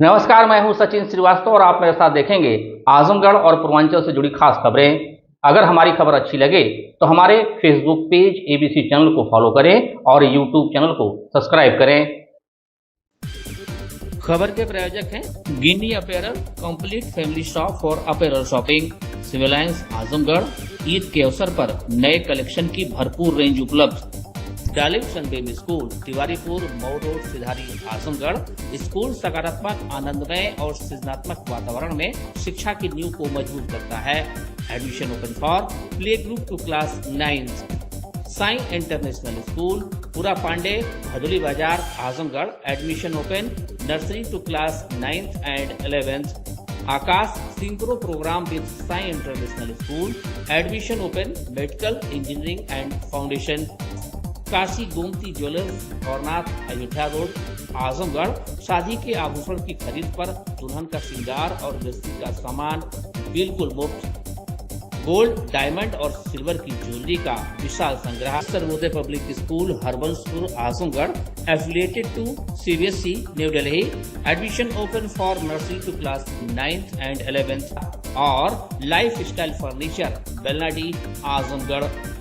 नमस्कार, मैं हूं सचिन श्रीवास्तव और आप मेरे साथ देखेंगे आजमगढ़ और पूर्वांचल से जुड़ी खास खबरें। अगर हमारी खबर अच्छी लगे तो हमारे फेसबुक पेज एबीसी चैनल को फॉलो करें और यूट्यूब चैनल को सब्सक्राइब करें। खबर के प्रायोजक हैं Ginni apparel, complete family shop for apparel shopping, civil lines Azamgarh. ईद के अवसर पर नए कलेक्शन की भरपूर रेंज उपलब्ध। डालिव sun baby school, Tiwaripur, Mau road, Sidhari, Azamgarh. School सकारात्मक, आनंदमय और सृजनात्मक वातावरण में शिक्षा की नींव को मजबूत करता है। Admission open for play group to class 9। Sai international school, Pura Pande, Bhadoli Bazar, Azamgarh. Admission open nursery to class 9th and 11th। Aakash synchro programme with Sai international school. Admission open medical, engineering and foundation. Kashi Gomti jewellers, Aurnath, Ayodhya road, Azamgarh. शादी के आभूषण की खरीद पर दुल्हन का श्रृंगार और गृहस्थी का सामान बिल्कुल मुफ्त। गोल्ड, डायमंड और सिल्वर की ज्वेलरी का विशाल संग्रह। Sarvodaya public school, Harbanspur, Azamgarh. Affiliated to CBSE, new Delhi. Admission open for nursery to class 9th and 11th। और life style furniture, Belnadi, Azamgarh.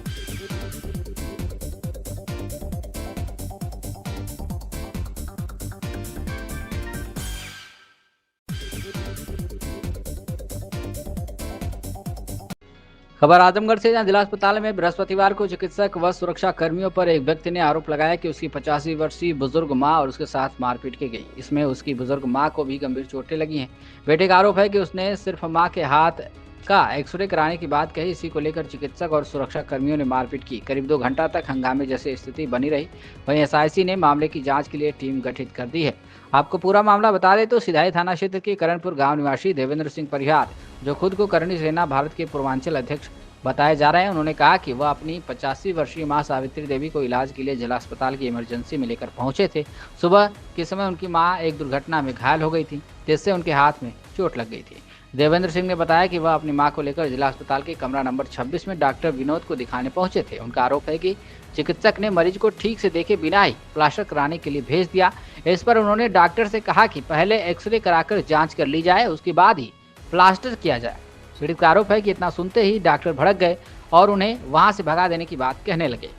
खबर आजमगढ़ से, जहां जिला अस्पताल में बृहस्पतिवार को चिकित्सक व सुरक्षा कर्मियों पर एक व्यक्ति ने आरोप लगाया कि उसकी 85 वर्षीय बुजुर्ग मां और उसके साथ मारपीट की गई। इसमें उसकी बुजुर्ग मां को भी गंभीर चोटें लगी हैं। बेटे का आरोप है कि उसने सिर्फ मां के हाथ का एक्सरे कराने की बात कही। इसी को लेकर चिकित्सक और सुरक्षा कर्मियों ने मारपीट की। करीब 2 घंटा तक हंगामे जैसी स्थिति बनी रही। वहीं एसआईसी ने मामले की जांच के लिए टीम गठित कर दी है। आपको पूरा मामला बता दें तो सिधाई थाना क्षेत्र के करणपुर गांव निवासी देवेंद्र सिंह परिहार, जो खुद को करणी सेना भारत के पूर्वांचल अध्यक्ष बताए जा रहे हैं, उन्होंने कहा कि वह अपनी 85 वर्षीय मां सावित्री देवी को इलाज के लिए जिला अस्पताल की इमरजेंसी में लेकर पहुंचे थे। सुबह के समय उनकी मां एक दुर्घटना में घायल हो गई थी, जिससे उनके हाथ में चोट लग गई थी। देवेंद्र सिंह ने बताया कि वह अपनी मां को लेकर जिला अस्पताल के कमरा नंबर 26 में डॉक्टर विनोद को दिखाने पहुंचे थे। उनका आरोप है कि चिकित्सक ने मरीज को ठीक से देखे बिना ही प्लास्टर कराने के लिए भेज दिया। इस पर उन्होंने डॉक्टर से कहा कि पहले एक्सरे कराकर जांच कर ली जाए, उसके बाद ही प्लास्टर किया जाए। पीड़ित का आरोप है कि इतना सुनते ही डॉक्टर भड़क गए और उन्हें वहां से भगा देने की बात कहने लगे।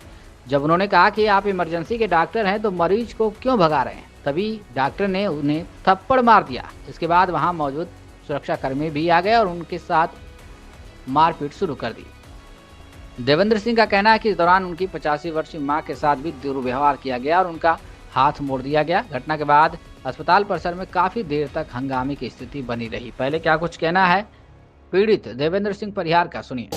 जब उन्होंने कहा कि आप इमरजेंसी के डॉक्टर हैं तो मरीज को क्यों भगा रहे हैं, तभी डॉक्टर ने उन्हें थप्पड़ मार दिया। इसके बाद वहां मौजूद सुरक्षा कर्मी भी आ गए और उनके साथ मारपीट शुरू कर दी। देवेंद्र सिंह का कहना है कि इस दौरान उनकी 85 वर्षीय मां के साथ भी दुर्व्यवहार किया गया और उनका हाथ मोड़ दिया गया। घटना के बाद अस्पताल परिसर में काफी देर तक हंगामे की स्थिति बनी रही। पहले क्या कुछ कहना है पीड़ित देवेंद्र सिंह परिहार का, सुनिए।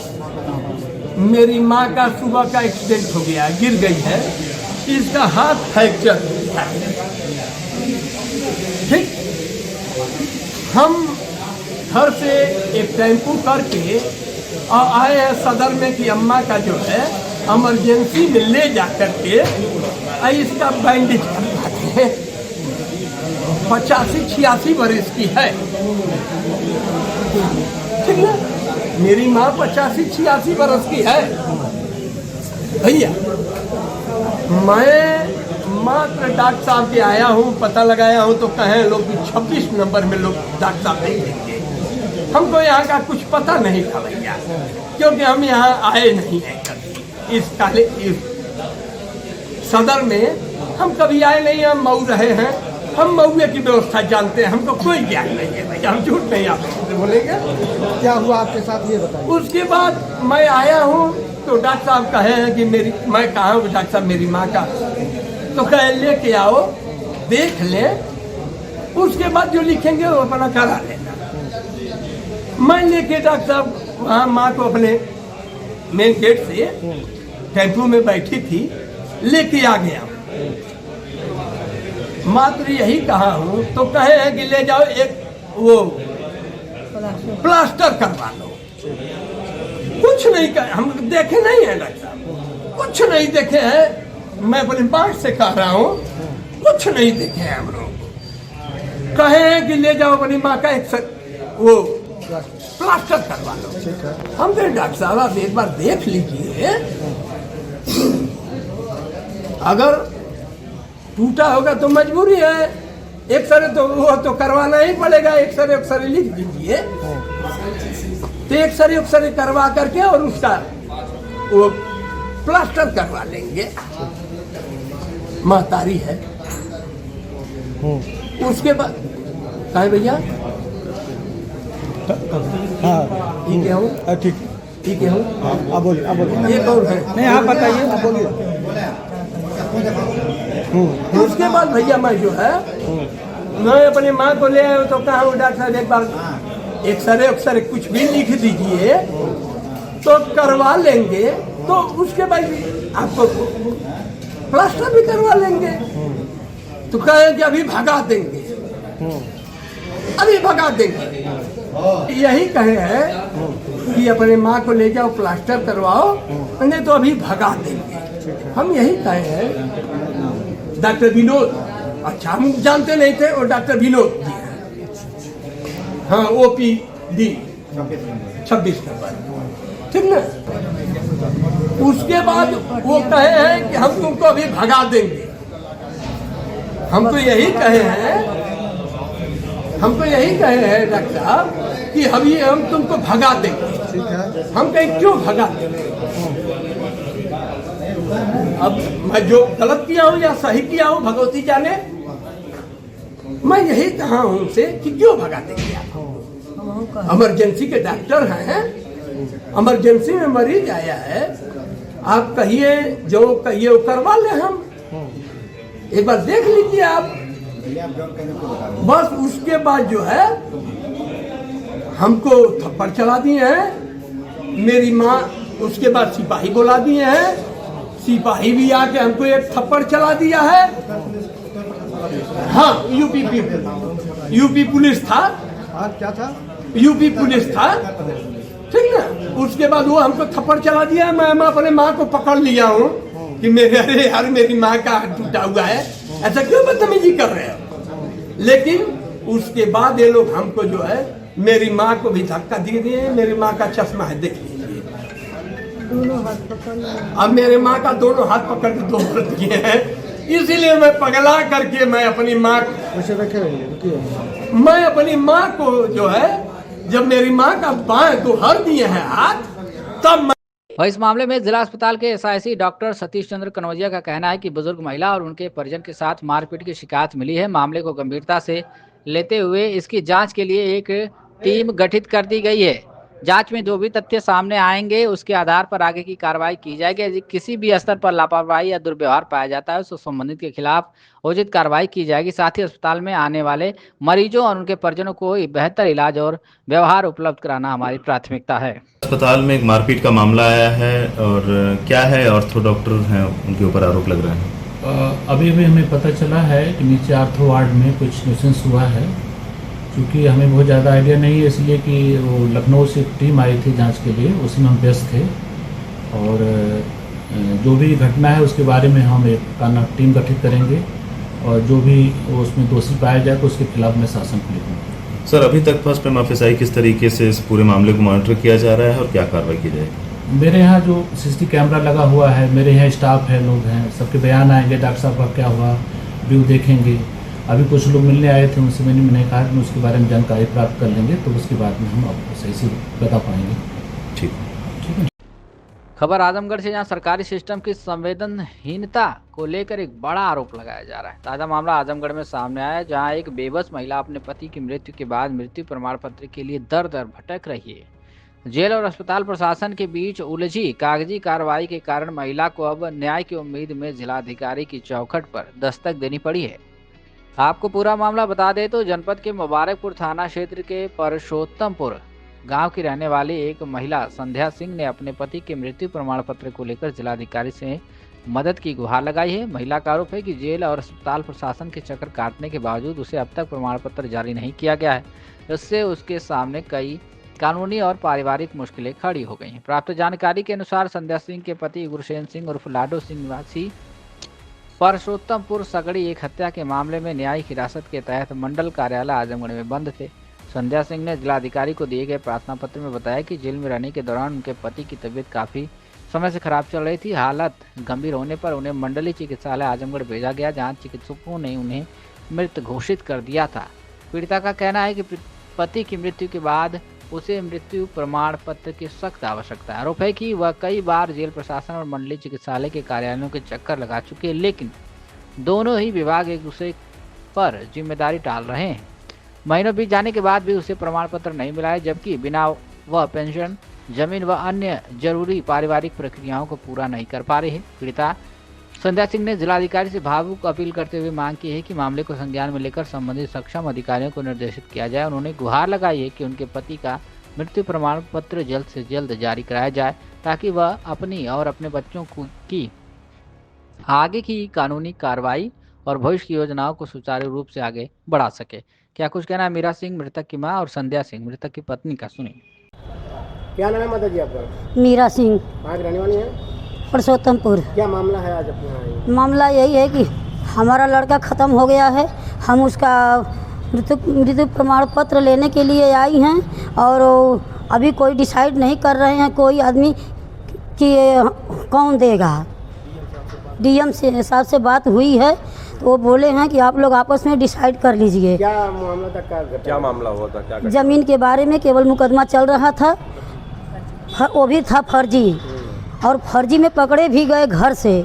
मेरी माँ का सुबह का एक्सीडेंट हो गया, गिर गई है, इसका हाथ फ्रैक्चर है। ठीक, हम घर से एक टेम्पू करके और आए हैं सदर में कि अम्मा का जो है इमरजेंसी में ले जा करके इसका बैंडेज करवाते हैं। 85-86 वर्ष की है, ठीक है। मेरी माँ 85-86 वर्ष की है भैया। मैं मात्र डॉक्टर साहब के आया हूँ, पता लगाया हूँ तो कहें लोग 26 नंबर में लोग डॉक्टर साहब नहीं देंगे। हमको यहाँ का कुछ पता नहीं था भैया, क्योंकि हम यहाँ आए नहीं हैं कभी। इस सदर में हम कभी आए नहीं, हम मऊ रहे हैं, हम मऊए की व्यवस्था जानते हैं, हमको कोई ज्ञान नहीं है भैया, हम झूठ नहीं आपसे बोलेंगे। क्या हुआ आपके साथ ये बताइए। उसके बाद मैं आया हूँ तो डॉक्टर साहब कहे हैं कि मैं कहा हूँ डॉक्टर साहब मेरी माँ का, तो कहे लेके आओ देख ले, उसके बाद जो लिखेंगे वो अपना करा लेना। मैं लेके डॉक्टर साहब वहाँ माँ को अपने मेन गेट से टेम्पू में बैठी थी लेके आ गया। मात्र यही कहा हूँ तो कहे हैं कि ले जाओ एक वो प्लास्टर करवा लो। कुछ नहीं कहे, हम देखे नहीं है डॉक्टर साहब, कुछ नहीं देखे हैं। मैं अपनी बात से कह रहा हूँ, कुछ नहीं देखे हैं हम लोग। कहे हैं कि ले जाओ अपनी माँ का एक वो प्लास्टर करवा लो। हम कहे डॉक्टर साहब आप एक बार देख लीजिए, अगर टूटा होगा तो मजबूरी है, एक्सरे तो वो तो करवाना ही पड़ेगा, एक्सरे लिख दीजिए। तो एक्सरे करवा करके और उसका वो प्लास्टर करवा लेंगे। महतारी है। उसके बाद कहा भैया ठीक है हूँ, ठीक है हूँ। आप बोलिए ये कौन है? नहीं आप बताइए, आप बोलिए। उसके बाद भैया मैं जो है मैं अपनी माँ को ले आया तो कहा डॉक्टर साहब एक बार एक्सरे कुछ भी लिख दीजिए तो करवा लेंगे। तो उसके बाद आपको प्लास्टर भी करवा लेंगे। तो कहे कि अभी भगा देंगे, अभी भगा देंगे। यही कहे हैं कि अपने माँ को ले जाओ प्लास्टर करवाओ, नहीं तो अभी भगा देंगे। हम यही कहे हैं। डॉक्टर विनोद, अच्छा हम जानते नहीं थे, और डॉक्टर विनोद जी हैं। हाँ OPD 26 नंबर, ठीक ना। उसके बाद वो कहे हैं कि हम तुमको अभी भगा देंगे। हम तो यही कहे हैं डॉक्टर साहब कि अभी हम तुमको भगा देंगे। हम कहीं क्यों भगा देंगे? अब मैं जो गलत किया हूँ या सही किया हूँ भगवती जाने, मैं यही कहा हूँ उनसे कि क्यों भगा देंगे आप? इमरजेंसी के डॉक्टर हैं, इमरजेंसी में मरीज आया है, आप कहिए जो कहिए वो करवा ले। हम एक बार देख लीजिए आप। बस उसके बाद जो है हमको थप्पड़ चला दिए हैं मेरी माँ। उसके बाद सिपाही बुला दिए हैं, सिपाही भी आके हमको एक थप्पड़ चला दिया है। हाँ यूपी पुलिस था। क्या था? यूपी पुलिस था, ठीक ना। उसके बाद वो हमको थप्पड़ चला दिया। मैं अपने माँ को पकड़ लिया हूँ कि अरे यार मेरी माँ का हाथ टूटा हुआ है, ऐसा क्यों बदतमीजी कर रहे हो? लेकिन उसके बाद ये लोग हमको जो है मेरी माँ को भी धक्का दे दिए। मेरी माँ का चश्मा है, देख लीजिए। अब मेरे माँ का दोनों हाथ पकड़ के दो व्रत किए हैं। इसीलिए मैं पगला करके मैं अपनी माँ को जो है, जब मेरी माँ का बाएं तो हर दिए हैं हाथ, तब और इस मामले में जिला अस्पताल के SIC डॉक्टर सतीश चंद्र कनौजिया का कहना है कि बुजुर्ग महिला और उनके परिजन के साथ मारपीट की शिकायत मिली है। मामले को गंभीरता से लेते हुए इसकी जांच के लिए एक टीम गठित कर दी गई है। जांच में जो भी तथ्य सामने आएंगे उसके आधार पर आगे की कार्रवाई की जाएगी। यदि किसी भी स्तर पर लापरवाही या दुर्व्यवहार पाया जाता है तो संबंधित के खिलाफ उचित कार्रवाई की जाएगी। साथ ही अस्पताल में आने वाले मरीजों और उनके परिजनों को बेहतर इलाज और व्यवहार उपलब्ध कराना हमारी प्राथमिकता है। अस्पताल में एक मारपीट का मामला आया है और क्या है, ऑर्थो डॉक्टर हैं उनके ऊपर आरोप लग रहे हैं। अभी हमें पता चला है कि नीचे आर्थो वार्ड में कुछ न्यूसेंस हुआ है। क्योंकि हमें बहुत ज़्यादा आइडिया नहीं है, इसलिए कि वो लखनऊ से एक टीम आई थी जांच के लिए, उसी में हम व्यस्त थे। और जो भी घटना है उसके बारे में हम एक टीम गठित करेंगे और जो भी उसमें दोषी पाया जाए तो उसके खिलाफ मैं शासन को लिखूँगा। सर अभी तक फर्स्ट टाइम ऑफिसर किस तरीके से इस पूरे मामले को मॉनिटर किया जा रहा है और क्या कार्रवाई की जाएगी? मेरे यहाँ जो CCTV कैमरा लगा हुआ है, मेरे यहाँ स्टाफ है, लोग हैं, सबके बयान आएंगे, डॉक्टर साहब का क्या हुआ व्यू देखेंगे। अभी कुछ लोग मिलने आए थे, उनसे मैंने कहा कि उसके बारे में जानकारी प्राप्त कर लेंगे, तो उसके बाद में हम आपको सही से बता पाएंगे। ठीक है। खबर आजमगढ़ से, जहां सरकारी सिस्टम की संवेदनहीनता को लेकर एक बड़ा आरोप लगाया जा रहा है। ताज़ा मामला आजमगढ़ में सामने आया, जहां एक बेबस महिला अपने पति की मृत्यु के बाद मृत्यु प्रमाण पत्र के लिए दर दर भटक रही है। जेल और अस्पताल प्रशासन के बीच उलझी कागजी कार्रवाई के कारण महिला को अब न्याय की उम्मीद में जिलाधिकारी की चौखट पर दस्तक देनी पड़ी है। आपको पूरा मामला बता दें तो जनपद के मुबारकपुर थाना क्षेत्र के परशोत्तमपुर गांव की रहने वाली एक महिला संध्या सिंह ने अपने पति के मृत्यु प्रमाण पत्र को लेकर जिलाधिकारी से मदद की गुहार लगाई है। महिला का आरोप है कि जेल और अस्पताल प्रशासन के चक्कर काटने के बावजूद उसे अब तक प्रमाण पत्र जारी नहीं किया गया है। इससे उसके सामने कई कानूनी और पारिवारिक मुश्किलें खड़ी हो गई हैं। प्राप्त जानकारी के अनुसार संध्या सिंह के पति गुरसेन सिंह उर्फ लाडो सिंह निवासी परशोत्तमपुर सगड़ी एक हत्या के मामले में न्यायिक हिरासत के तहत मंडल कार्यालय आजमगढ़ में बंद थे। संध्या सिंह ने जिलाधिकारी को दिए गए प्रार्थना पत्र में बताया कि जेल में रहने के दौरान उनके पति की तबीयत काफ़ी समय से खराब चल रही थी। हालत गंभीर होने पर उन्हें मंडलीय चिकित्सालय आजमगढ़ भेजा गया, जहां चिकित्सकों ने उन्हें मृत घोषित कर दिया था। पीड़िता का कहना है कि पति की मृत्यु के बाद उसे मृत्यु प्रमाण पत्र की सख्त आवश्यकता है। आरोप है कि वह कई बार जेल प्रशासन और मंडलीय चिकित्सालय के कार्यालयों के चक्कर लगा चुके हैं, लेकिन दोनों ही विभाग एक दूसरे पर जिम्मेदारी टाल रहे हैं। महीनों बीत जाने के बाद भी उसे प्रमाण पत्र नहीं मिला है, जबकि बिना वह पेंशन, जमीन व अन्य जरूरी पारिवारिक प्रक्रियाओं को पूरा नहीं कर पा रही है। पीड़िता संध्या सिंह ने जिलाधिकारी से भावुक अपील करते हुए मांग की है कि मामले को संज्ञान में लेकर संबंधित सक्षम अधिकारियों को निर्देशित किया जाए। उन्होंने गुहार लगाई है कि उनके पति का मृत्यु प्रमाण पत्र जल्द से जल्द जारी कराया जाए, ताकि वह अपनी और अपने बच्चों की आगे की कानूनी कार्रवाई और भविष्य की योजनाओं को सुचारू रूप से आगे बढ़ा सके। क्या कुछ कहना है मीरा सिंह, मृतक की मां, और संध्या सिंह, मृतक की पत्नी का, सुनिए। क्या नाम है माता जी आपका? मीरा सिंह, कहाँ की रहने वाली हैं? पुरुषोत्तमपुर। क्या मामला है आज अपने यहाँ आई? मामला यही है कि हमारा लड़का ख़त्म हो गया है, हम उसका मृत्यु प्रमाण पत्र लेने के लिए आई हैं और अभी कोई डिसाइड नहीं कर रहे हैं कोई आदमी कि कौन देगा। डीएम से साहब से बात हुई है तो वो बोले हैं कि आप लोग आपस में डिसाइड कर लीजिए। क्या मामला था? क्या मामला हुआ था? क्या ज़मीन के बारे में केवल मुकदमा चल रहा था, वो भी था फर्जी, और फर्जी में पकड़े भी गए घर से,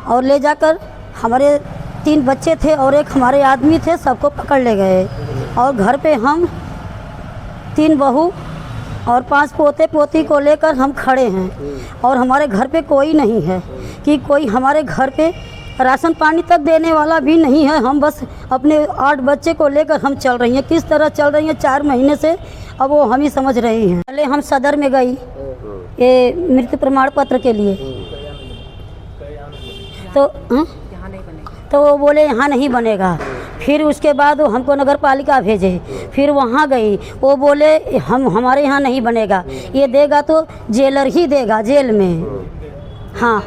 और ले जाकर हमारे 3 बच्चे थे और एक हमारे आदमी थे, सबको पकड़ ले गए। और घर पे हम 3 बहू और 5 पोते पोती को लेकर हम खड़े हैं, और हमारे घर पे कोई नहीं है कि कोई हमारे घर पे राशन पानी तक देने वाला भी नहीं है। हम बस अपने 8 बच्चे को लेकर हम चल रही हैं। किस तरह चल रही हैं 4 महीने से, अब वो हम ही समझ रही हैं। पहले हम सदर में गई ये मृत्यु प्रमाण पत्र के लिए, तो वो बोले यहाँ नहीं बनेगा। फिर उसके बाद वो हमको नगर पालिका भेजे, फिर वहाँ गई, वो बोले हमारे यहाँ नहीं बनेगा, ये देगा तो जेलर ही देगा, जेल में। हाँ,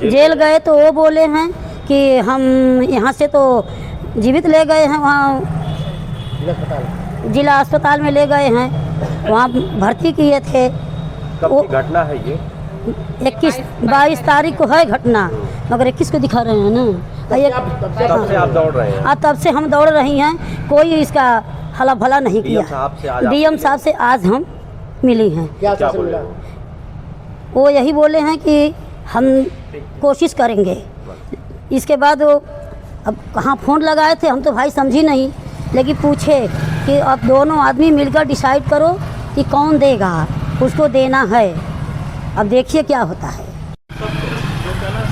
जेल गए तो वो बोले हैं कि हम यहाँ से तो जीवित ले गए हैं, वहाँ जिला अस्पताल में ले गए हैं, वहाँ भर्ती किए थे। कब की घटना है ये? 22 तारीख को है घटना, मगर 21 को दिखा रहे हैं ना। तब से आप दौड़ रहे हैं? तब से हम दौड़ रही हैं, कोई इसका हला भला नहीं किया। डीएम साहब से आज हम मिली हैं। क्या बोले? वो यही बोले हैं कि हम कोशिश करेंगे। इसके बाद वो अब कहाँ फ़ोन लगाए थे हम तो भाई समझी नहीं, लेकिन पूछे कि अब दोनों आदमी मिलकर डिसाइड करो कि कौन देगा, उसको देना है। अब देखिए क्या होता है।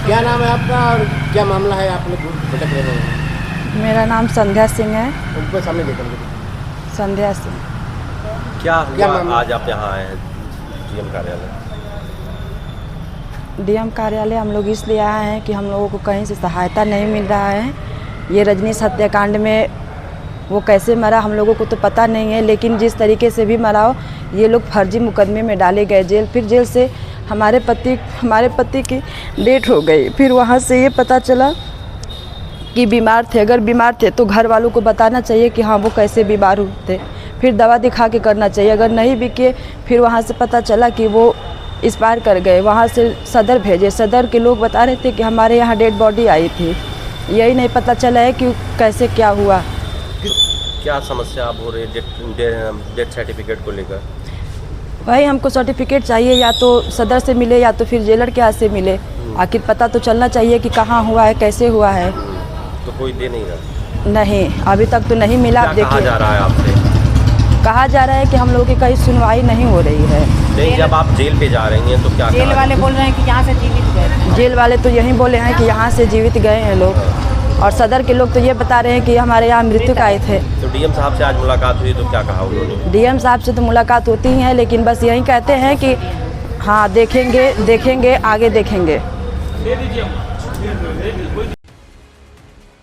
क्या नाम है आपका और क्या मामला है? आप लोग भटक रहे हैं। मेरा नाम संध्या सिंह है। उनको सामने देखो। संध्या सिंह। क्या मामला? आज आप यहाँ आए हैं डीएम कार्यालय? डीएम कार्यालय हम लोग इसलिए आए हैं कि हम लोगों को कहीं से सहायता नहीं मिल रहा है। ये रजनीश हत्याकांड में वो कैसे मरा हम लोगों को तो पता नहीं है, लेकिन जिस तरीके से भी मरा हो, ये लोग फर्जी मुकदमे में डाले गए जेल। फिर जेल से हमारे पति की डेथ हो गई। फिर वहाँ से ये पता चला कि बीमार थे। अगर बीमार थे तो घर वालों को बताना चाहिए कि हाँ वो कैसे बीमार हुए थे, फिर दवा दिखा के करना चाहिए। अगर नहीं भी किए, फिर वहाँ से पता चला कि वो एक्सपायर कर गए। वहाँ से सदर भेजे, सदर के लोग बता रहे थे कि हमारे यहाँ डेड बॉडी आई थी। यही नहीं पता चला है कि कैसे क्या हुआ। क्या समस्या अब हो रही है डेथ सर्टिफिकेट को लेकर? भाई हमको सर्टिफिकेट चाहिए, या तो सदर से मिले या तो फिर जेलर के हाथ से मिले। आखिर पता तो चलना चाहिए कि कहाँ हुआ है, कैसे हुआ है। तो कोई दे नहीं रहा? नहीं, अभी तक तो नहीं मिला। आप देखिए, कहा जा रहा है आपसे? कहा जा रहा है कि हम लोगों की कहीं सुनवाई नहीं हो रही है। नहीं, जब आप जेल पे जा रही हैं तो क्या जेल वाले बोल रहे हैं कि यहाँ से जीवित गए। जेल वाले तो यही बोले हैं कि यहाँ से जीवित गए हैं लोग, और सदर के लोग तो ये बता रहे हैं कि हमारे यहाँ मृत्यु का आए थे। तो डीएम साहब से आज मुलाकात हुई तो क्या कहा उन्होंने? डीएम साहब से तो मुलाकात होती ही है, लेकिन बस यही कहते हैं कि हाँ देखेंगे आगे देखेंगे।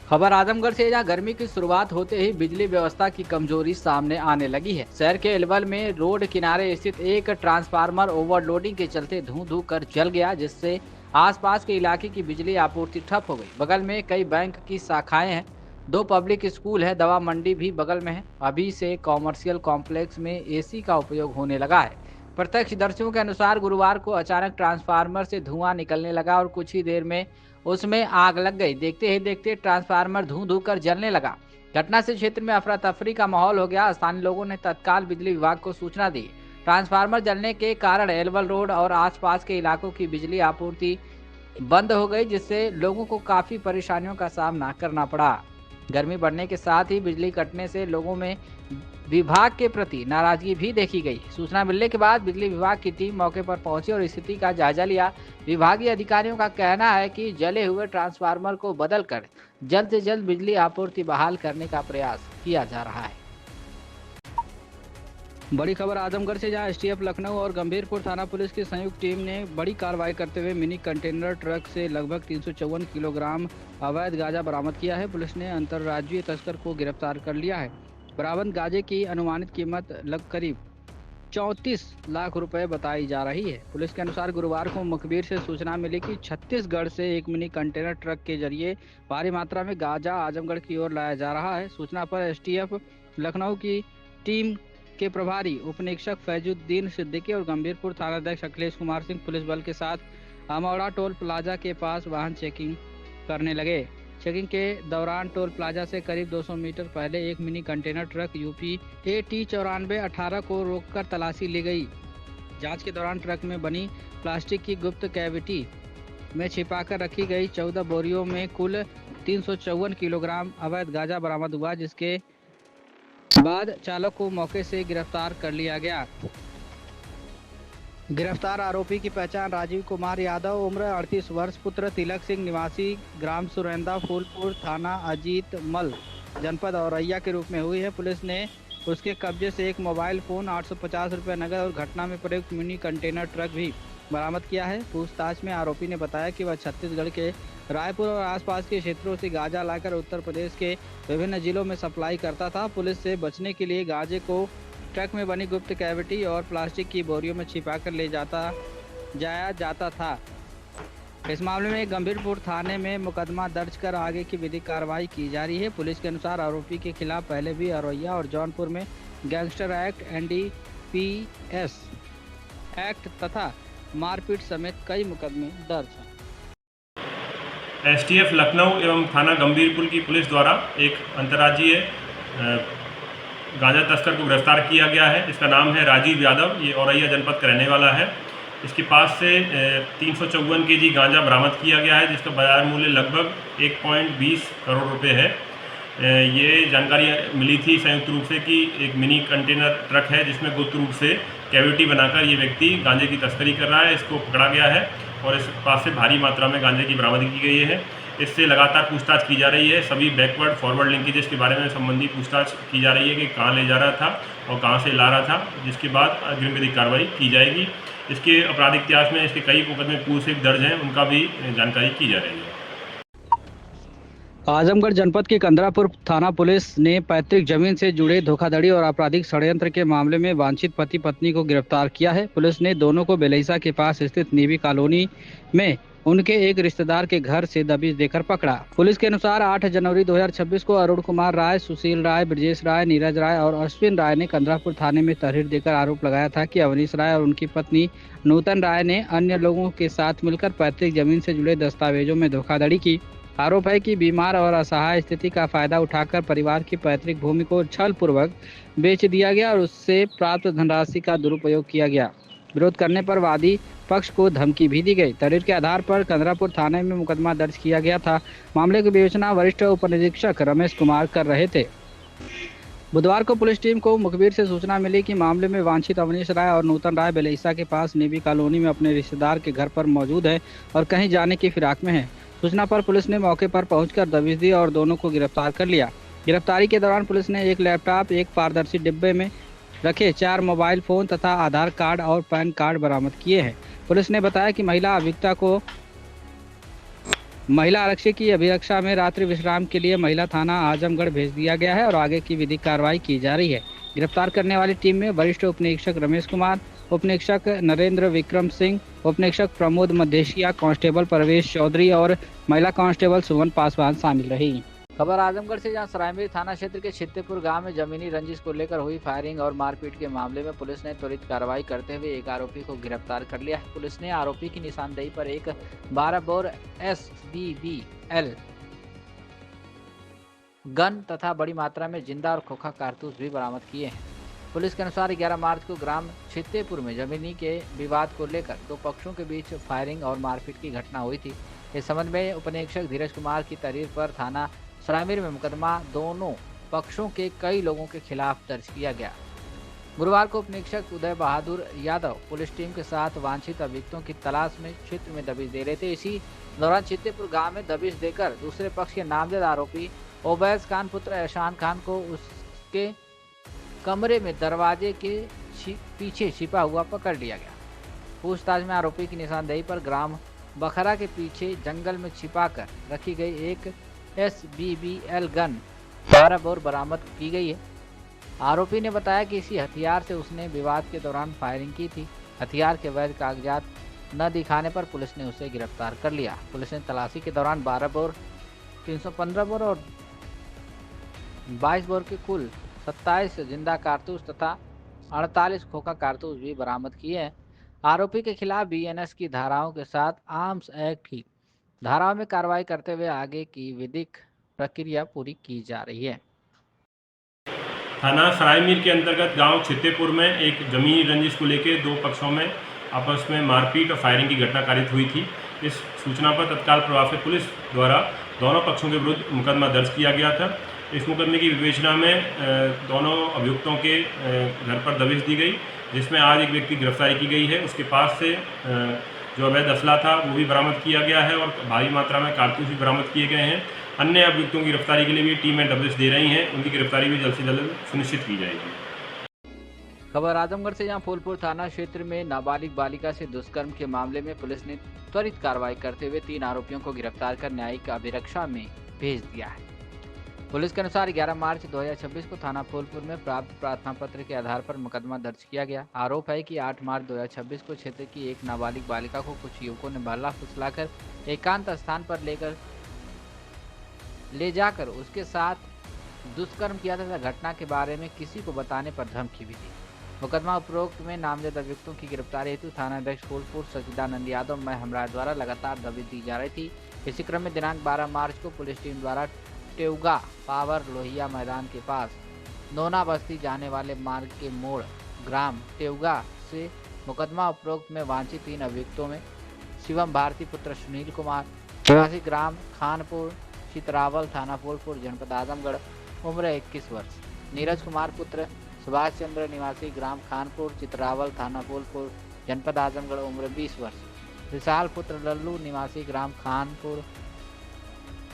खबर आजमगढ़ से, जहां गर्मी की शुरुआत होते ही बिजली व्यवस्था की कमजोरी सामने आने लगी है। शहर के एलवल में रोड किनारे स्थित एक ट्रांसफार्मर ओवरलोडिंग के चलते धू कर जल गया, जिससे आसपास के इलाके की बिजली आपूर्ति ठप हो गई। बगल में कई बैंक की शाखाएं हैं, 2 पब्लिक स्कूल है, दवा मंडी भी बगल में है। अभी से कॉमर्शियल कॉम्प्लेक्स में एसी का उपयोग होने लगा है। प्रत्यक्षदर्शियों के अनुसार गुरुवार को अचानक ट्रांसफार्मर से धुआं निकलने लगा और कुछ ही देर में उसमें आग लग गई। देखते ही देखते ट्रांसफार्मर धू धू कर जलने लगा। घटना से क्षेत्र में अफरा तफरी का माहौल हो गया। स्थानीय लोगों ने तत्काल बिजली विभाग को सूचना दी। ट्रांसफार्मर जलने के कारण एलवल रोड और आसपास के इलाकों की बिजली आपूर्ति बंद हो गई, जिससे लोगों को काफी परेशानियों का सामना करना पड़ा। गर्मी बढ़ने के साथ ही बिजली कटने से लोगों में विभाग के प्रति नाराजगी भी देखी गई। सूचना मिलने के बाद बिजली विभाग की टीम मौके पर पहुंची और स्थिति का जायजा लिया। विभागीय अधिकारियों का कहना है कि जले हुए ट्रांसफार्मर को बदलकर जल्द से जल्द बिजली आपूर्ति बहाल करने का प्रयास किया जा रहा है। बड़ी खबर आजमगढ़ से, जहां एसटीएफ लखनऊ और गंभीरपुर थाना पुलिस की संयुक्त टीम ने बड़ी कार्रवाई करते हुए मिनी कंटेनर ट्रक से लगभग 354 किलोग्राम अवैध गांजा बरामद किया है। पुलिस ने अंतर्राज्यीय तस्कर को गिरफ्तार कर लिया है। बरामद गांजे की अनुमानित कीमत करीब 34 लाख रुपए बताई जा रही है। पुलिस के अनुसार गुरुवार को मुखबिर से सूचना मिली कि छत्तीसगढ़ से एक मिनी कंटेनर ट्रक के जरिए भारी मात्रा में गांजा आजमगढ़ की ओर लाया जा रहा है। सूचना पर एसटीएफ लखनऊ की टीम के प्रभारी उपनिरीक्षक फैजुद्दीन सिद्दीकी और गंभीरपुर थानाध्यक्ष अखिलेश कुमार सिंह पुलिस बल के साथ अमौड़ा टोल प्लाजा के पास वाहन चेकिंग करने लगे। चेकिंग के दौरान टोल प्लाजा से करीब 200 मीटर पहले एक mini container truck UP AT 9418 को रोककर तलाशी ली गई। जांच के दौरान ट्रक में बनी प्लास्टिक की गुप्त कैविटी में छिपाकर रखी गई 14 बोरियों में कुल 354 किलोग्राम अवैध गांजा बरामद हुआ, जिसके बाद चालक को मौके से गिरफ्तार कर लिया गया। गिरफ्तार आरोपी की पहचान राजीव कुमार यादव उम्र 38 वर्ष पुत्र तिलक सिंह निवासी ग्राम सुरेंदा फूलपुर थाना अजीत मल जनपद औरैया के रूप में हुई है। पुलिस ने उसके कब्जे से एक मोबाइल फोन, 850 रुपये नकद और घटना में प्रयुक्त मिनी कंटेनर ट्रक भी बरामद किया है। पूछताछ में आरोपी ने बताया कि वह छत्तीसगढ़ के रायपुर और आसपास के क्षेत्रों से गांजा लाकर उत्तर प्रदेश के विभिन्न जिलों में सप्लाई करता था। पुलिस से बचने के लिए गांजे को ट्रक में बनी गुप्त कैविटी और प्लास्टिक की बोरियों में छिपाकर ले जाया जाता था। इस मामले में गंभीरपुर थाने में मुकदमा दर्ज कर आगे की विधिक कार्रवाई की जा रही है। पुलिस के अनुसार आरोपी के खिलाफ पहले भी औरैया और जौनपुर में गैंगस्टर एक्ट, NDPS एक्ट तथा मारपीट समेत कई मुकदमे दर्ज हैं। एसटीएफ लखनऊ एवं थाना गंभीरपुर की पुलिस द्वारा एक अंतर्राज्यीय गांजा तस्कर को गिरफ्तार किया गया है। इसका नाम है राजीव यादव। ये औरैया जनपद का रहने वाला है। इसके पास से 354 केजी गांजा बरामद किया गया है, जिसका बाजार मूल्य लगभग 1.20 करोड़ रुपए है। ये जानकारी मिली थी संयुक्त रूप से कि एक मिनी कंटेनर ट्रक है जिसमें गुप्त रूप से कैविटी बनाकर ये व्यक्ति गांजे की तस्करी कर रहा है। इसको पकड़ा गया है और इस पास से भारी मात्रा में गांजे की बरामदगी की गई है। इससे लगातार पूछताछ की जा रही है। सभी बैकवर्ड फॉरवर्ड लिंकेजेस के बारे में संबंधी पूछताछ की जा रही है कि कहाँ ले जा रहा था और कहाँ से ला रहा था, जिसके बाद अग्रिम विधिक कार्रवाई की जाएगी। इसके आपराधिक इतिहास में इसके कई मुकदमे पूर्व से दर्ज हैं, उनका भी जानकारी की जा रही है। आजमगढ़ जनपद के कंदरापुर थाना पुलिस ने पैतृक जमीन से जुड़े धोखाधड़ी और आपराधिक षड्यंत्र के मामले में वांछित पति पत्नी को गिरफ्तार किया है। पुलिस ने दोनों को बेलैसा के पास स्थित नेवी कॉलोनी में उनके एक रिश्तेदार के घर से दबिश देकर पकड़ा। पुलिस के अनुसार 8 जनवरी 2026 को अरुण कुमार राय, सुशील राय, ब्रजेश राय, नीरज राय और अश्विन राय ने कंदरापुर थाने में तहरीर देकर आरोप लगाया था कि अवनीश राय और उनकी पत्नी नूतन राय ने अन्य लोगों के साथ मिलकर पैतृक जमीन से जुड़े दस्तावेजों में धोखाधड़ी की। आरोप है कि बीमार और असहाय स्थिति का फायदा उठाकर परिवार की पैतृक भूमि को छलपूर्वक बेच दिया गया और उससे प्राप्त धनराशि का दुरुपयोग किया गया। विरोध करने पर वादी पक्ष को धमकी भी दी गई। तहरीर के आधार पर कंदरापुर थाने में मुकदमा दर्ज किया गया था। मामले की विवेचना वरिष्ठ उपनिरीक्षक रमेश कुमार कर रहे थे। बुधवार को पुलिस टीम को मुखबिर से सूचना मिली कि मामले में वांछित अवनीश राय और नूतन राय बेलैसा के पास नेवी कॉलोनी में अपने रिश्तेदार के घर पर मौजूद है और कहीं जाने की फिराक में है। सूचना पर पुलिस ने मौके पर पहुंचकर दबिश दी और दोनों को गिरफ्तार कर लिया। गिरफ्तारी के दौरान पुलिस ने एक लैपटॉप, एक पारदर्शी डिब्बे में रखे 4 मोबाइल फोन तथा आधार कार्ड और पैन कार्ड बरामद किए हैं। पुलिस ने बताया कि महिला अभियुक्ता को महिला आरक्षी की अभिरक्षा में रात्रि विश्राम के लिए महिला थाना आजमगढ़ भेज दिया गया है और आगे की विधिक कार्रवाई की जा रही है। गिरफ्तार करने वाली टीम में वरिष्ठ उपनिरीक्षक रमेश कुमार, उपनिरीक्षक नरेंद्र विक्रम सिंह, उपनिरीक्षक प्रमोद मधेशिया, कांस्टेबल परवेश चौधरी और महिला कांस्टेबल सुमन पासवान शामिल रही। खबर आजमगढ़ से, जहां सरायमीर थाना क्षेत्र के छित्तेपुर गांव में जमीनी रंजिश को लेकर हुई फायरिंग और मारपीट के मामले में पुलिस ने त्वरित कार्रवाई करते हुए एक आरोपी को गिरफ्तार कर लिया है। पुलिस ने आरोपी की निशानदेही पर एक 12 बोर SBBL गन तथा बड़ी मात्रा में जिंदा और खोखा कारतूस भी बरामद किए हैं। पुलिस के अनुसार 11 मार्च को ग्राम छित्तेपुर में जमीनी के विवाद को लेकर दो पक्षों के बीच फायरिंग और मारपीट की घटना हुई थी। इस संबंध में उपनिरीक्षक धीरज कुमार की तहरीर पर थाना सरायमीर में मुकदमा दोनों पक्षों के कई लोगों के खिलाफ दर्ज किया गया। गुरुवार को उपनिरीक्षक उदय बहादुर यादव पुलिस टीम के साथ वांछित अभियुक्तों की तलाश में क्षेत्र में दबिश दे रहे थे। इसी दौरान छित्तेपुर गांव में दबिश देकर दूसरे पक्ष के नामजद आरोपी ओबैस खान पुत्र एहसान खान को उसके कमरे में दरवाजे के पीछे छिपा हुआ पकड़ लिया गया। पूछताछ में आरोपी की निशानदेही पर ग्राम बखरा के पीछे जंगल में छिपाकर रखी गई एक SBBL गन 12 बोर बरामद की गई है। आरोपी ने बताया कि इसी हथियार से उसने विवाद के दौरान फायरिंग की थी। हथियार के वैध कागजात न दिखाने पर पुलिस ने उसे गिरफ्तार कर लिया। पुलिस ने तलाशी के दौरान 12 बोर 315 बोर और 22 बोर के कुल 27 जिंदा कारतूस तथा 48 खोखा कारतूस भी बरामद किए हैं। आरोपी के खिलाफ BNS की धाराओं के साथ आर्म्स एक्ट की धाराओं में कार्रवाई करते हुए आगे की विधिक प्रक्रिया पूरी की जा रही है। थाना सरायमीर के अंतर्गत गांव छित्तेपुर में एक जमीनी रंजिश को लेकर दो पक्षों में आपस में मारपीट और फायरिंग की घटना कारित हुई थी। इस सूचना पर तत्काल प्रभाव से पुलिस द्वारा दोनों पक्षों के विरुद्ध मुकदमा दर्ज किया गया था। इस मुकदमे की विवेचना में दोनों अभियुक्तों के घर पर दबिश दी गई, जिसमें आज एक व्यक्ति की गिरफ्तारी की गई है। उसके पास से जो अवैध असला था वो भी बरामद किया गया है और भारी मात्रा में कारतूस भी बरामद किए गए हैं। अन्य अभियुक्तों की गिरफ्तारी के लिए भी टीमें दबिश दे रही हैं। उनकी गिरफ्तारी भी जल्द से जल्द सुनिश्चित की जाएगी। खबर आजमगढ़ से, जहां फूलपुर थाना क्षेत्र में नाबालिग बालिका से दुष्कर्म के मामले में पुलिस ने त्वरित कार्रवाई करते हुए 3 आरोपियों को गिरफ्तार कर न्यायिक अभिरक्षा में भेज दिया है। पुलिस के अनुसार 11 मार्च 2026 को थाना फूलपुर में प्राप्त प्रार्थना पत्र के आधार पर मुकदमा दर्ज किया गया। आरोप है कि 8 मार्च 2026 को क्षेत्र की एक नाबालिग बालिका को कुछ युवकों ने बहला फुसलाकर एकांत स्थान पर ले जाकर उसके साथ दुष्कर्म किया तथा घटना के बारे में किसी को बताने पर धमकी भी दी। मुकदमा उपरोक्त में नामजद अभियुक्तों की गिरफ्तारी हेतु थानाध्यक्ष फूलपुर सचिदानंद यादव में हमरा द्वारा लगातार दबिश दी जा रही थी। इसी क्रम में दिनांक 12 मार्च को पुलिस टीम द्वारा टेउगा पावर लोहिया मैदान के पास नोना बस्ती जाने वाले मार्ग के मोड़ ग्राम टेउगा से मुकदमा उपरोक्त में वांछित 3 अभियुक्तों में शिवम भारती पुत्र सुनील कुमार निवासी ग्राम खानपुर चितरावल थाना फूलपुर जनपद आजमगढ़ उम्र 21 वर्ष, नीरज कुमार पुत्र सुभाष चंद्र निवासी ग्राम खानपुर चितरावल थाना फूलपुर जनपद आजमगढ़ उम्र 20 वर्ष, विशाल पुत्र लल्लू निवासी ग्राम खानपुर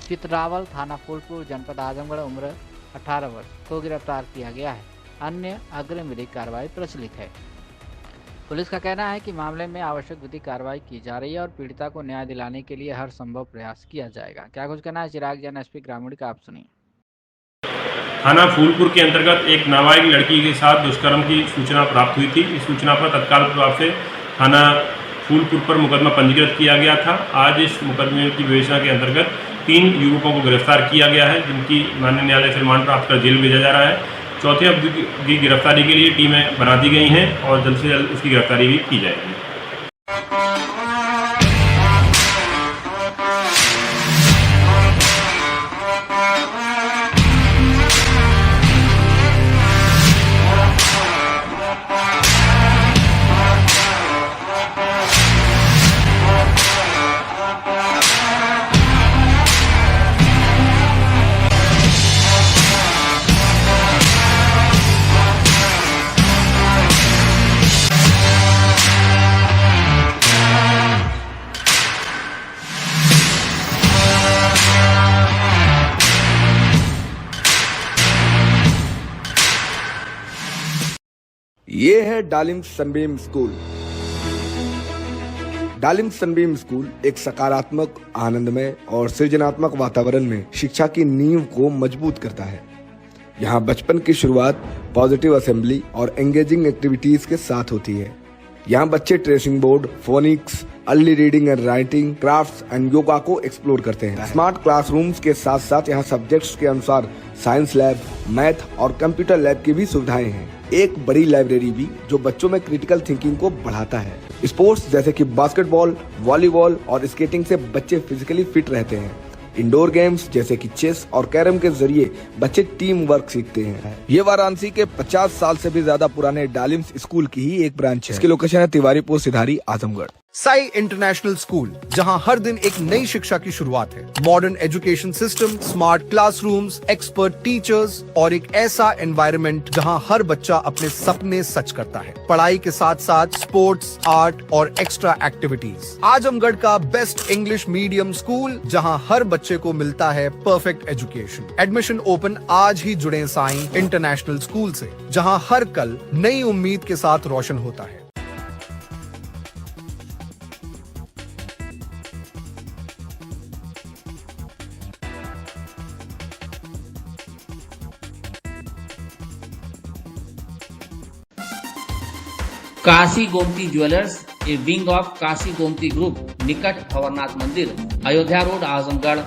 चितरावल थाना फूलपुर जनपद आजमगढ़ उम्र 18 वर्ष को गिरफ्तार किया गया है। अन्य अग्रिम विधिक कार्रवाई प्रचलित है। पुलिस का कहना है कि मामले में आवश्यक विधिक कार्रवाई की जा रही है और पीड़िता को न्याय दिलाने के लिए हर संभव प्रयास किया जाएगा। क्या कुछ कहना है चिराग जैन SP ग्रामीण का, आप सुनिए। थाना फूलपुर के अंतर्गत एक नाबालिग लड़की के साथ दुष्कर्म की सूचना प्राप्त हुई थी। इस सूचना पर तत्काल प्रभाव से थाना फूलपुर पर मुकदमा पंजीकृत किया गया था। आज इस मुकदमे की विवेचना के अंतर्गत 3 युवकों को गिरफ्तार किया गया है, जिनकी माननीय न्यायालय से रिमांड प्राप्त कर जेल भेजा जा रहा है। चौथे अभियुक्त की गिरफ्तारी के लिए टीमें बना दी गई हैं और जल्द से जल्द उसकी गिरफ्तारी भी की जाएगी। ये है डालिम सनबीम स्कूल। डालिम सनबीम स्कूल एक सकारात्मक, आनंदमय और सृजनात्मक वातावरण में शिक्षा की नींव को मजबूत करता है। यहाँ बचपन की शुरुआत पॉजिटिव असेंबली और एंगेजिंग एक्टिविटीज के साथ होती है। यहाँ बच्चे tracing board, phoenix, early reading and writing, crafts and yoga को एक्सप्लोर करते हैं। स्मार्ट क्लासरूम्स के साथ साथ यहाँ सब्जेक्ट्स के अनुसार साइंस लैब, मैथ और कंप्यूटर लैब की भी सुविधाएं हैं। एक बड़ी लाइब्रेरी भी जो बच्चों में क्रिटिकल थिंकिंग को बढ़ाता है। स्पोर्ट्स जैसे कि बास्केटबॉल, वॉलीबॉल और स्केटिंग से बच्चे फिजिकली फिट रहते हैं। इंडोर गेम्स जैसे कि चेस और कैरम के जरिए बच्चे टीम वर्क सीखते हैं। ये वाराणसी के 50 साल से भी ज्यादा पुराने डालिम्स स्कूल की ही एक ब्रांच है। इसकी लोकेशन है तिवारीपुर सिधारी, आजमगढ़। साई इंटरनेशनल स्कूल, जहां हर दिन एक नई शिक्षा की शुरुआत है। Modern education system, smart classrooms, expert teachers और एक ऐसा एनवायरनमेंट जहां हर बच्चा अपने सपने सच करता है। पढ़ाई के साथ साथ स्पोर्ट्स, आर्ट और एक्स्ट्रा एक्टिविटीज। आजमगढ़ का बेस्ट इंग्लिश मीडियम स्कूल, जहां हर बच्चे को मिलता है परफेक्ट एजुकेशन। एडमिशन ओपन आज ही जुड़े साई इंटरनेशनल स्कूल से, जहां हर कल नई उम्मीद के साथ रोशन होता है। Kashi Gomti jewellers, A wing of Kashi Gomti group, निकट भंवरनाथ मंदिर, अयोध्या रोड, आजमगढ़।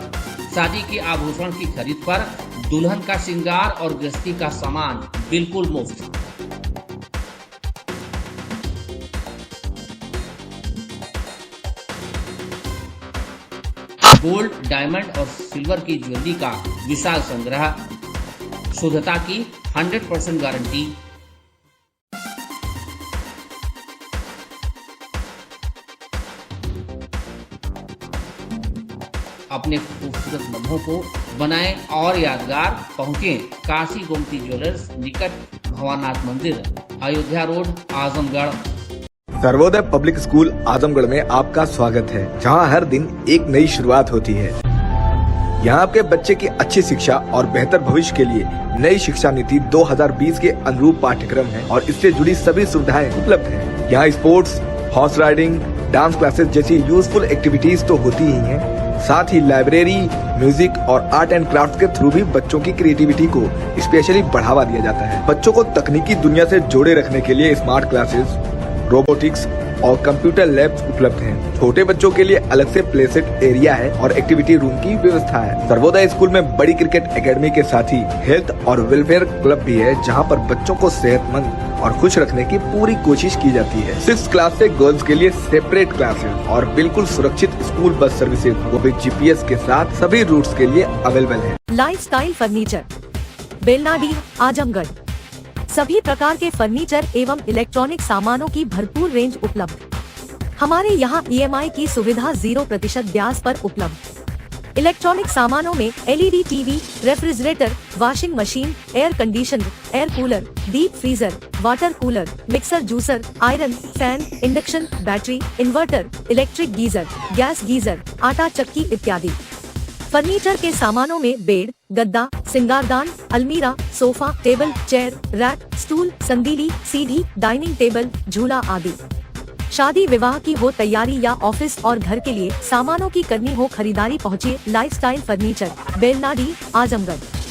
शादी के आभूषण की खरीद पर दुल्हन का श्रृंगार और गृहस्थी का सामान बिल्कुल मुफ्त। गोल्ड, डायमंड और सिल्वर की ज्वेलरी का विशाल संग्रह, शुद्धता की 100% गारंटी। अपने खूबसूरत लम्हों को बनाएं और यादगार। पहुंचे काशी गोमती ज्वेलर्स, निकट भंवरनाथ मंदिर, Ayodhya road, Azamgarh. Sarvodaya public school Azamgarh में आपका स्वागत है, जहां हर दिन एक नई शुरुआत होती है। यहाँ आपके बच्चे की अच्छी शिक्षा और बेहतर भविष्य के लिए नई शिक्षा नीति 2020 के अनुरूप पाठ्यक्रम है और इससे जुड़ी सभी सुविधाएं उपलब्ध हैं। यहाँ sports, horse riding, dance classes जैसी यूजफुल एक्टिविटीज तो होती ही हैं, साथ ही लाइब्रेरी, म्यूजिक और आर्ट एंड क्राफ्ट के थ्रू भी बच्चों की क्रिएटिविटी को स्पेशली बढ़ावा दिया जाता है। बच्चों को तकनीकी दुनिया से जोड़े रखने के लिए स्मार्ट क्लासेस, रोबोटिक्स और कंप्यूटर लैब्स उपलब्ध हैं। छोटे बच्चों के लिए अलग से प्ले सेट एरिया है और एक्टिविटी रूम की व्यवस्था है। सर्वोदय स्कूल में बड़ी क्रिकेट एकेडमी के साथ ही हेल्थ और वेलफेयर क्लब भी है, जहां पर बच्चों को सेहतमंद और खुश रखने की पूरी कोशिश की जाती है। 6th क्लास से गर्ल्स के लिए सेपरेट क्लासेस और बिल्कुल सुरक्षित स्कूल बस सर्विसेज, वो भी GPS के साथ सभी रूट्स के लिए अवेलेबल है। Lifestyle furniture, Belnadi, Azamgarh. सभी प्रकार के फर्नीचर एवं इलेक्ट्रॉनिक सामानों की भरपूर रेंज उपलब्ध। हमारे यहाँ EMI की सुविधा 0% ब्याज पर उपलब्ध। इलेक्ट्रॉनिक सामानों में LED TV, refrigerator, washing machine, air conditioner, air cooler, deep freezer, water cooler, mixer juicer, iron, fan, induction, battery, inverter, electric geyser, gas geyser, आटा चक्की इत्यादि। फर्नीचर के सामानों में बेड, गद्दा, सिंगारदान, अलमीरा, sofa, table, chair, rack, stool, संदीली, सीढ़ी, डाइनिंग टेबल, झूला आदि। शादी विवाह की हो तैयारी या ऑफिस और घर के लिए सामानों की करनी हो खरीदारी, पहुँचिए लाइफस्टाइल फर्नीचर, बेलनाडी, आजमगढ़।